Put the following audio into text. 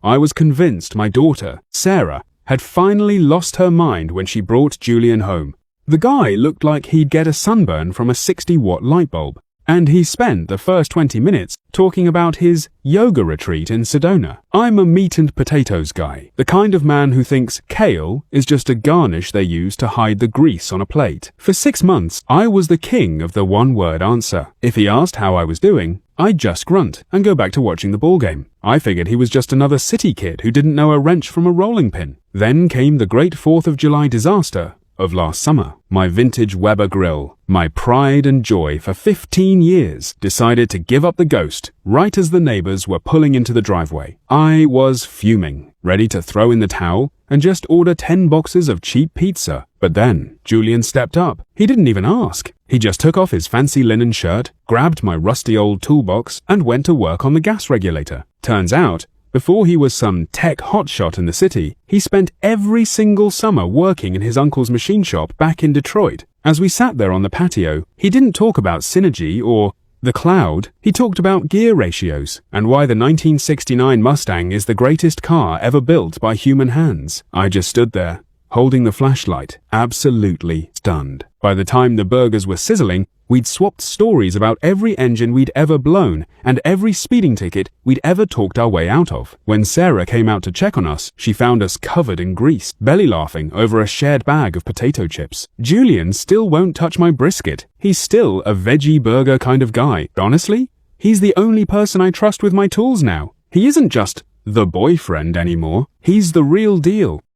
I was convinced my daughter, Sarah, had finally lost her mind when she brought Julian home. The guy looked like he'd get a sunburn from a 60-watt light bulb, and he spent the first 20 minutes talking about his yoga retreat in Sedona. I'm a meat and potatoes guy, the kind of man who thinks kale is just a garnish they use to hide the grease on a plate. For 6 months, I was the king of the one-word answer. If he asked how I was doing, I'd just grunt and go back to watching the ballgame. I figured he was just another city kid who didn't know a wrench from a rolling pin. Then came the great 4th of July disaster of last summer. My vintage Weber grill, my pride and joy for 15 years, decided to give up the ghost right as the neighbors were pulling into the driveway. I was fuming, ready to throw in the towel and just order 10 boxes of cheap pizza. But then Julian stepped up. He didn't even ask. He just took off his fancy linen shirt, grabbed my rusty old toolbox, and went to work on the gas regulator. Turns out, before he was some tech hotshot in the city, he spent every single summer working in his uncle's machine shop back in Detroit. As we sat there on the patio, he didn't talk about Synergy or the cloud. He talked about gear ratios and why the 1969 Mustang is the greatest car ever built by human hands. I just stood there, holding the flashlight, absolutely stunned. By the time the burgers were sizzling, we'd swapped stories about every engine we'd ever blown and every speeding ticket we'd ever talked our way out of. When Sarah came out to check on us, she found us covered in grease, belly laughing over a shared bag of potato chips. Julian still won't touch my brisket. He's still a veggie burger kind of guy. Honestly, he's the only person I trust with my tools now. He isn't just the boyfriend anymore. He's the real deal.